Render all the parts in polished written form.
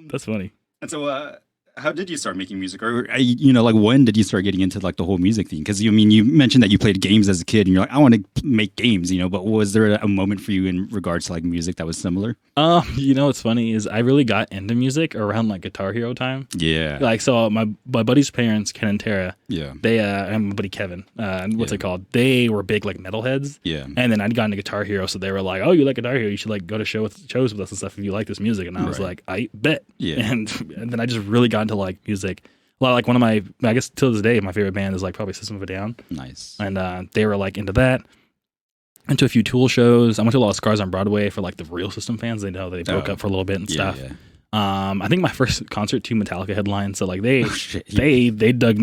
That's funny. And so, how did you start making music, or like when did you start getting into like the whole music thing? Because you mentioned that you played games as a kid, and you're like, I want to make games, but was there a moment for you in regards to like music that was similar? What's funny is I really got into music around like Guitar Hero time. Yeah. Like, so my buddy's parents, Ken and Tara. Yeah. They and my buddy Kevin. What's it called? They were big like metalheads. Yeah. And then I'd gotten into Guitar Hero, so they were like, "Oh, you like Guitar Hero? You should like go to shows with us and stuff if you like this music." And I was like, "I bet." Yeah. And then I just really got into like music. Like one of my, I guess till this day, my favorite band is like probably System of a Down. Nice. And they were like into that. Into a few Tool shows. I went to a lot of Scars on Broadway for like the real System fans. They know they broke up for a little bit and stuff. Yeah. I think my first concert to Metallica headline. So like they dug,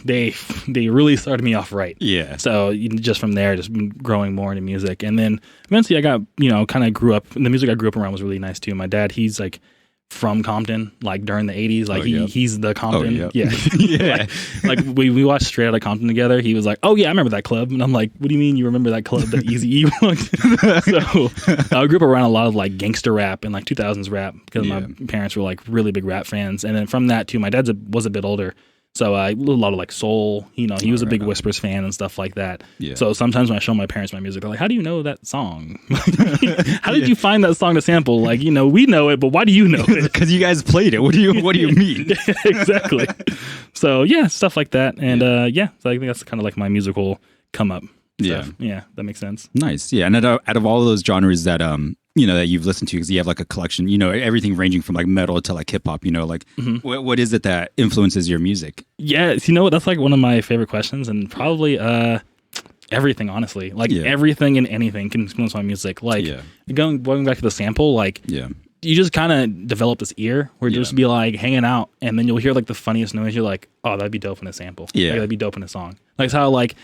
they really started me off right. Yeah. So just from there, just been growing more into music. And then eventually I got, kind of grew up, the music I grew up around was really nice too. My dad, he's like from Compton, like during the 80s, like he's the Compton. Oh, yeah. Yeah. like we watched Straight Outta Compton together. He was like, "Oh yeah, I remember that club." And I'm like, "What do you mean you remember that club that Eazy-E walked?" So I grew up around a lot of like gangster rap and like 2000s rap because my parents were like really big rap fans. And then from that too, my dad was a bit older. So a lot of like soul, he was a big Whispers fan and stuff like that. Yeah. So sometimes when I show my parents my music, they're like, "How do you know that song? How did you find that song to sample? Like, we know it, but why do you know it?" Because you guys played it. What do you mean? Exactly. So yeah, stuff like that. And so I think that's kind of like my musical come up stuff. Yeah, that makes sense. Nice. Yeah. And out of all of those genres that that you've listened to, because you have like a collection, everything ranging from like metal to like hip hop, like what is it that influences your music? Yeah, you know what? That's like one of my favorite questions, and probably everything, honestly. Like everything and anything can influence my music. Like going back to the sample, like you just kind of develop this ear where you'll just be like hanging out, and then you'll hear like the funniest noise. You're like, "Oh, that'd be dope in a sample. Yeah, that'd be dope in a song." Like it's how like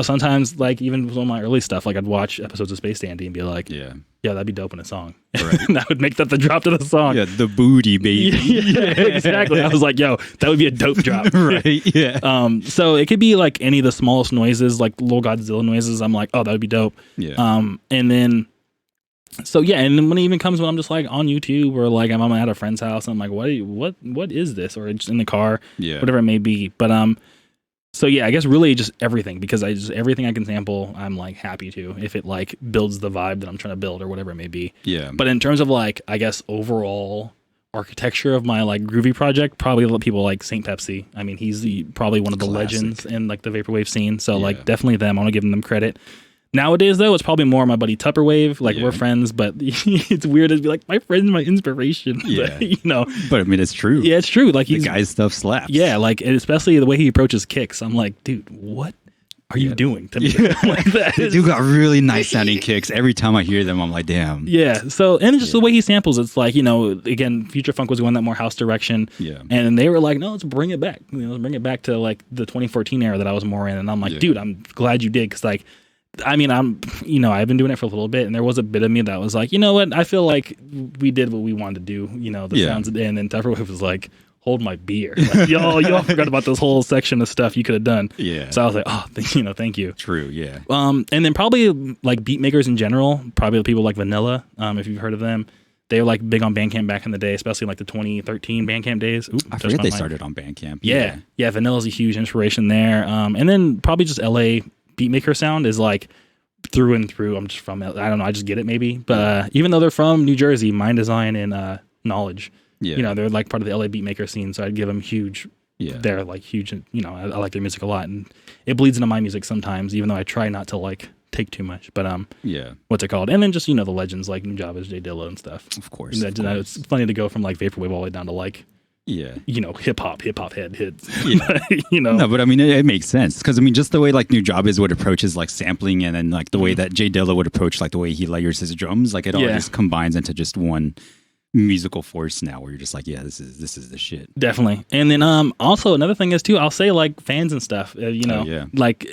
sometimes like even with all my early stuff, like I'd watch episodes of Space Dandy and be like, "Yeah, that'd be dope in a song." Right. And that would make that the drop to the song. Yeah, the booty baby. Yeah, exactly. I was like, "Yo, that would be a dope drop." Right. Yeah. So it could be like any of the smallest noises, like little Godzilla noises. I'm like, "Oh, that would be dope." Yeah. And then. So yeah, and then when it even comes when I'm just like on YouTube or like I'm at a friend's house and I'm like, what is this? Or just in the car, whatever it may be. But so yeah, I guess really just everything, because everything I can sample, I'm like happy to, if it like builds the vibe that I'm trying to build or whatever it may be. Yeah. But in terms of like, I guess overall architecture of my like Groovy project, probably a lot of people like Saint Pepsi. I mean, he's probably one of the legends in like the vaporwave scene. So like definitely them. I want to give them credit. Nowadays, though, it's probably more my buddy Tupperwave. Like, we're friends, but it's weird to be like, my friend's my inspiration. Yeah. But, But, I mean, it's true. Yeah, it's true. Like, the guy's stuff slaps. Yeah, like, especially the way he approaches kicks. I'm like, dude, what are you doing to me like that? You got really nice sounding kicks. Every time I hear them, I'm like, damn. Yeah. So, and just the way he samples, it's like, again, Future Funk was going that more house direction. Yeah. And they were like, no, let's bring it back. Let's bring it back to like the 2014 era that I was more in. And I'm like, dude, I'm glad you did. Cause like, I mean, I've been doing it for a little bit, and there was a bit of me that was like, you know what? I feel like we did what we wanted to do, the sounds. And then Tupperwave was like, hold my beer. Like, y'all forgot about this whole section of stuff you could have done. Yeah. So I was like, oh, thank you. True, yeah. And then probably like beat makers in general, probably people like Vanilla, if you've heard of them. They were like big on Bandcamp back in the day, especially like the 2013 Bandcamp days. Ooh, I forget they started on Bandcamp. Yeah. Vanilla's a huge inspiration there. And then probably just LA beatmaker sound is like through and through. I'm just from, I don't know, I just get it maybe. But even though they're from New Jersey, Mind Design and Knowledge, they're like part of the LA beatmaker scene. So I'd give them huge. Yeah. They're like huge. I like their music a lot, and it bleeds into my music sometimes, even though I try not to like take too much. But what's it called? And then just the legends like Nujaba's, J Dilla and stuff. Of course. It's funny to go from like vaporwave all the way down to like hip hop head hits. No, but I mean it makes sense, because I mean just the way like Nujaba's would approach his like sampling, and then like the way that J Dilla would approach like the way he layers his drums, like it all just combines into just one musical force now, where you're just like, this is the shit. Definitely. And then also another thing is too, I'll say like fans and stuff, like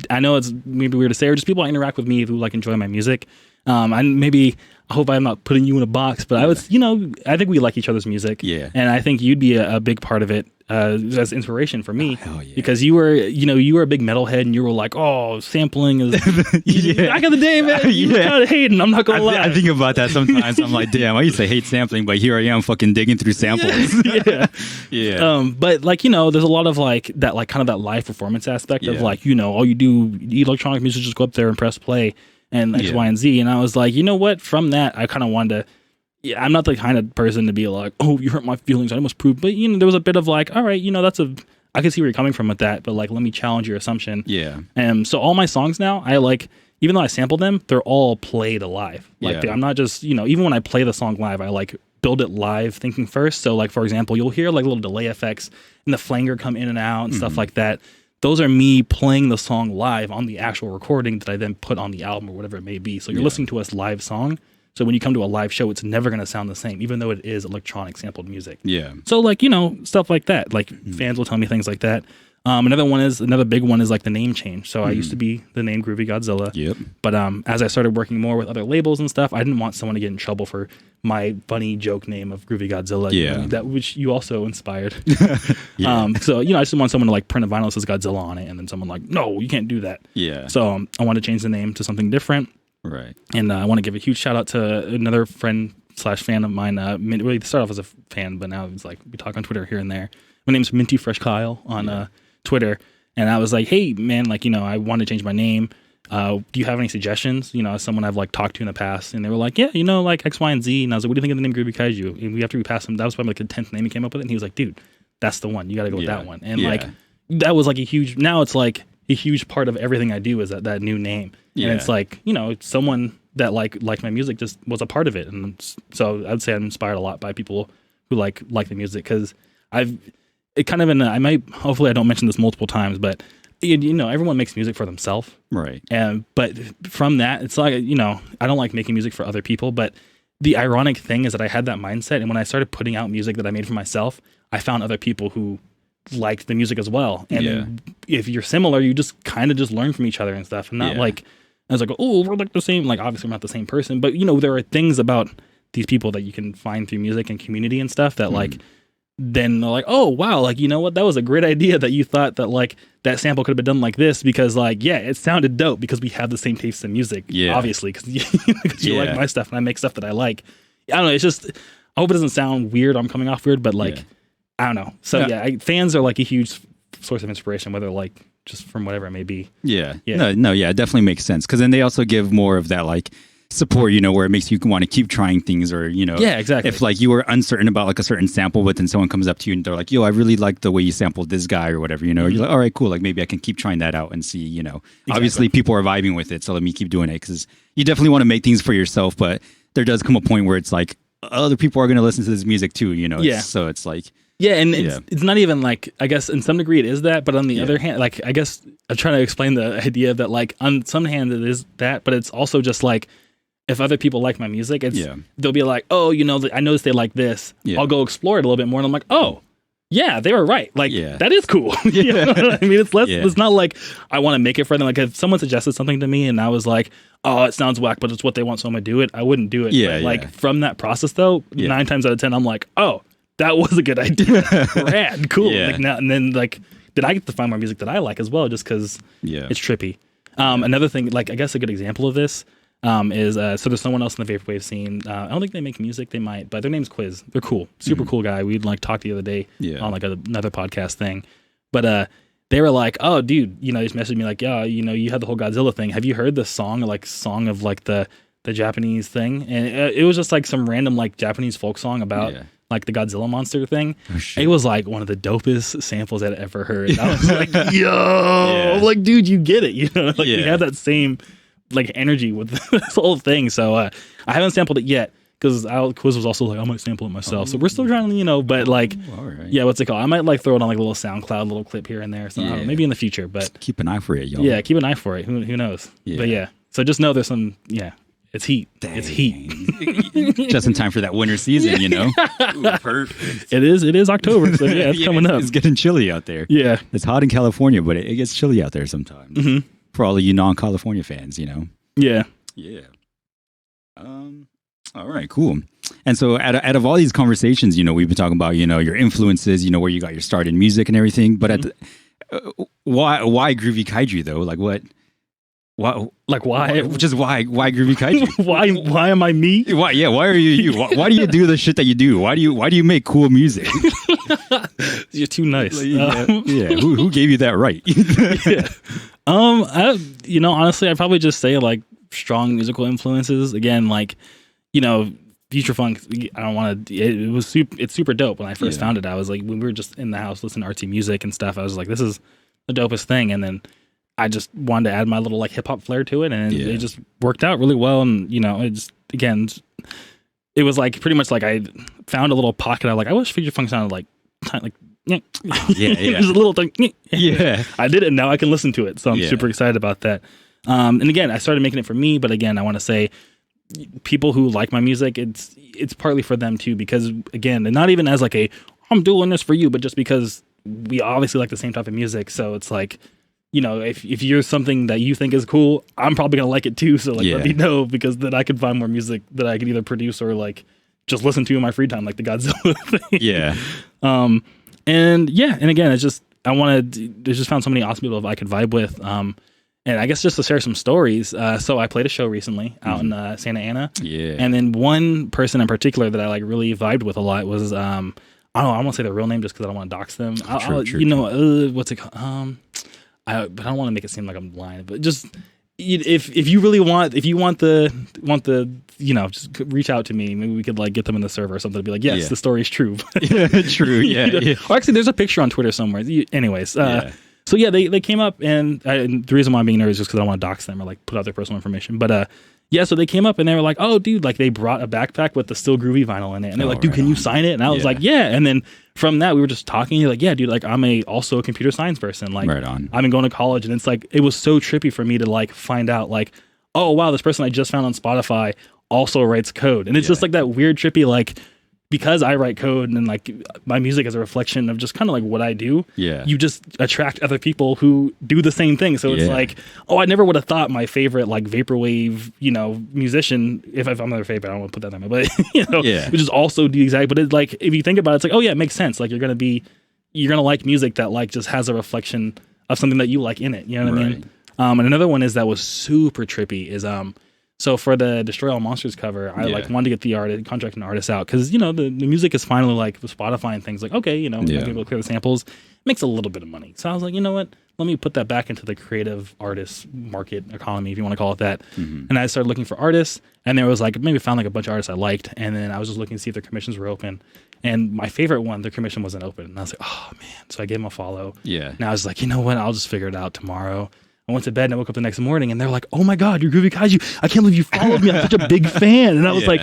I know it's maybe weird to say, or just people I interact with me who like enjoy my music. I hope I'm not putting you in a box, but I think we like each other's music. Yeah. And I think you'd be a big part of it as inspiration for me. Oh, hell yeah. Because you were a big metalhead and you were like, oh, sampling is back in the day, man. You were kind of hating. I'm not going to lie. I think about that sometimes. I'm like, damn, I used to hate sampling, but here I am fucking digging through samples. Yeah. Yeah. But like, there's a lot of like that, like kind of that live performance aspect of like, all you do electronic music, just go up there and press play and X, Y, and Z. And I was like, you know what? From that, I kind of wanted to, I'm not the kind of person to be like, oh, you hurt my feelings, I must prove. But, there was a bit of like, all right, I can see where you're coming from with that, but like, let me challenge your assumption. Yeah. And so all my songs now, I like, even though I sampled them, they're all played live. Like, I'm not just, even when I play the song live, I like build it live thinking first. So like, for example, you'll hear like little delay effects and the flanger come in and out and stuff like that. Those are me playing the song live on the actual recording that I then put on the album or whatever it may be. So you're listening to a live song. So when you come to a live show, it's never going to sound the same, even though it is electronic sampled music. Yeah. So like, stuff like that. Like fans will tell me things like that. Another big one is like the name change. So I used to be the name Groovy Godzilla. Yep. But as I started working more with other labels and stuff, I didn't want someone to get in trouble for my funny joke name of Groovy Godzilla. Yeah. That which you also inspired. Yeah. So I just didn't want someone to like print a vinyl that says Godzilla on it, and then someone like, no, you can't do that. Yeah. So I wanted to change the name to something different. Right. And I want to give a huge shout out to another friend / fan of mine. We started off as a fan, but now it's like we talk on Twitter here and there. My name's Minty Fresh Kyle on Twitter, and I was like, hey man, like I want to change my name. Do you have any suggestions? As someone I've like talked to in the past, and they were like, yeah, like X, Y, and Z. And I was like, what do you think of the name Groovy Kaiju? And after we passed him, that was probably like the 10th name he came up with, it. And he was like, dude, that's the one. You got to go with that one. And like that was like now it's like a huge part of everything I do is that new name. Yeah. And it's like someone that liked my music just was a part of it, and so I'd say I'm inspired a lot by people who like the music, because hopefully I don't mention this multiple times, but everyone makes music for themselves, right? But from that, it's like I don't like making music for other people, but the ironic thing is that I had that mindset, and when I started putting out music that I made for myself, I found other people who liked the music as well, and if you're similar, you just kind of just learn from each other and stuff, and not like I was like, oh, we're like the same. Like obviously we're not the same person, but there are things about these people that you can find through music and community and stuff that like. Then they're like, oh wow, like what, that was a great idea that you thought that like that sample could have been done like this, because like it sounded dope because we have the same taste in music, obviously, because you like my stuff and I make stuff that I like. I don't know, it's just I hope it doesn't sound weird, I'm coming off weird, but like I don't know. So fans are like a huge source of inspiration, whether like just from whatever it may be. No, it definitely makes sense, because then they also give more of that like support, where it makes you want to keep trying things, or exactly. If like you were uncertain about like a certain sample, but then someone comes up to you and they're like, yo, I really like the way you sampled this guy or whatever, you're like, all right, cool, like maybe I can keep trying that out and see, obviously people are vibing with it, so let me keep doing it, because you definitely want to make things for yourself, but there does come a point where it's like other people are going to listen to this music too, so it's like it's not even like, I guess in some degree it is that, but on the other hand, like I guess I'm trying to explain the idea that like on some hand it is that, but it's also just like if other people like my music, they'll be like, oh, I noticed they like this. I'll go explore it a little bit more, and I'm like, oh, yeah, they were right. Like that is cool. You know what I mean? It's less. It's not like I want to make it for them. Like if someone suggested something to me and I was like, oh, it sounds whack, but it's what they want, so I'm gonna do it. I wouldn't do it. But like from that process though, 9 times out of 10, I'm like, oh, that was a good idea. Rad, cool. Like now and then, like then I get to find more music that I like as well, just because it's trippy. Another thing, like I guess a good example of this. Is so there's someone else in the vaporwave scene. I don't think they make music. They might, but their name's Quiz. They're cool, super cool guy. We'd like talked the other day on like another podcast thing, but they were like, oh dude, they just messaged me like, yeah, you had the whole Godzilla thing. Have you heard the song of like the Japanese thing? And it was just like some random like Japanese folk song about like the Godzilla monster thing. It was like one of the dopest samples I'd ever heard. I was like, yo, like dude, you get it, like we have that same like energy with this whole thing. So I haven't sampled it yet, because Quiz was also like, I might sample it myself. So we're still trying to, but like, what's it called? I might like throw it on like a little SoundCloud little clip here and there. So I don't know, maybe in the future, but just keep an eye for it, y'all. Yeah, keep an eye for it. Who knows? But so just know there's some, it's heat. Dang. It's heat. Just in time for that winter season, Ooh, perfect. It is October, so it's coming up. It's getting chilly out there. Yeah. It's hot in California, but it gets chilly out there sometimes. For all of you non-California fans, Yeah. Yeah. All right, cool. And so out of all these conversations, we've been talking about, your influences, where you got your start in music and everything, but why Groovy Kaiju though? Like what? Why? Just why Groovy Kaiju? why am I me? Why? Yeah. Why are you? Why do you do the shit that you do? Why do you make cool music? You're too nice. Yeah. Who gave you that right? Yeah. Honestly, I'd probably just say like strong musical influences. Again, like, future funk. I don't want to. It's super dope. When I first found it, I was like, when we were just in the house listening to artsy music and stuff, I was like, this is the dopest thing. And then I just wanted to add my little like hip hop flair to it, and it just worked out really well. And it was like pretty much like I found a little pocket. I wish future funk sounded like yeah. There's a little thing. Yeah, I did it. Now I can listen to it, so I'm super excited about that. And again, I started making it for me, but again, I want to say people who like my music, it's partly for them too, because again, and not even as like I'm doing this for you, but just because we obviously like the same type of music, so it's like, if you're something that you think is cool, I'm probably gonna like it too. So like, let me know, because then I can find more music that I could either produce or like just listen to in my free time, like the Godzilla thing. Yeah. And again, it's just I just found so many awesome people I could vibe with. And I guess just to share some stories. So I played a show recently out in Santa Ana. Yeah. And then one person in particular that I like really vibed with a lot was I don't want to say their real name just because I don't want to dox them. True. What's it called? But I don't want to make it seem like I'm lying. But just if you really want, if you want the just reach out to me. Maybe we could like get them in the server or something to be like, yes, the story's true. True. Yeah. Or actually, there's a picture on Twitter somewhere. Anyways. So they came up, and the reason why I'm being nervous is just because I don't want to dox them or like put out their personal information. But so they came up and they were like, oh, dude, like they brought a backpack with the Still Groovy vinyl in it, and they're like, dude, can you sign it? And I was like, yeah. And then from that, we were just talking. You're like, yeah, dude, like I'm also a computer science person. Like, right on. I've been going to college, and it's like it was so trippy for me to like find out like, oh wow, this person I just found on Spotify also writes code, and it's just like that weird trippy like. Because I write code and like my music is a reflection of just kind of like what I do. Yeah. You just attract other people who do the same thing. So it's like, oh, I never would have thought my favorite like vaporwave, musician, if I'm their favorite, I don't want to put that on me, but which is also the exact. But it's like if you think about it, it's like, oh yeah, it makes sense. Like you're gonna like music that like just has a reflection of something that you like in it. You know what I mean? And another one is that was super trippy is so for the Destroy All Monsters cover, I like wanted to get contract an artist out because the music is finally like with Spotify and things like be able to clear the samples, makes a little bit of money. So I was like, you know what? Let me put that back into the creative artist market economy, if you want to call it that. Mm-hmm. And I started looking for artists, and there was like maybe found like a bunch of artists I liked, and then I was just looking to see if their commissions were open. And my favorite one, their commission wasn't open, and I was like, oh man. So I gave them a follow. Yeah. And I was like, you know what? I'll just figure it out tomorrow. I went to bed and I woke up the next morning and they're like, oh my God, you're Groovy Kaiju. I can't believe you followed me. I'm such a big fan. And I was like,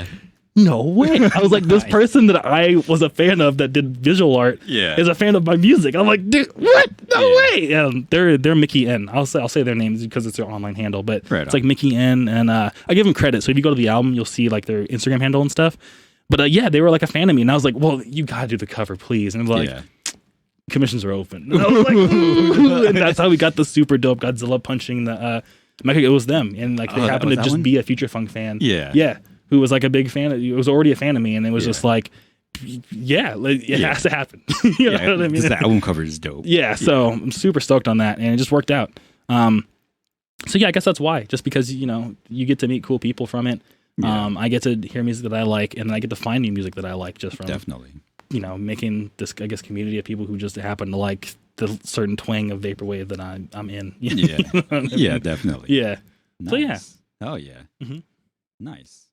no way. I was like, this person that I was a fan of that did visual art is a fan of my music. I'm like, dude, what? No way. They're Mickey N. I'll say their names because it's their online handle, but it's like Mickey N. And I give them credit. So if you go to the album, you'll see like their Instagram handle and stuff. But they were like a fan of me. And I was like, well, you got to do the cover, please. And like, commissions are open. And I was like, ooh. And that's how we got the super dope Godzilla punching the mecha. It was them, and like they happened to just be a future funk fan. Who was like a big fan. It was already a fan of me, and it was just like, it has to happen. You know what I mean? The album cover is dope. So I'm super stoked on that, and it just worked out. So I guess that's why. Just because you get to meet cool people from it. I get to hear music that I like, and I get to find new music that I like just from definitely. Making this, I guess, community of people who just happen to like the certain twang of vaporwave that I'm in. Yeah, definitely. Yeah. Nice. So yeah. Oh yeah. Mm-hmm. Nice.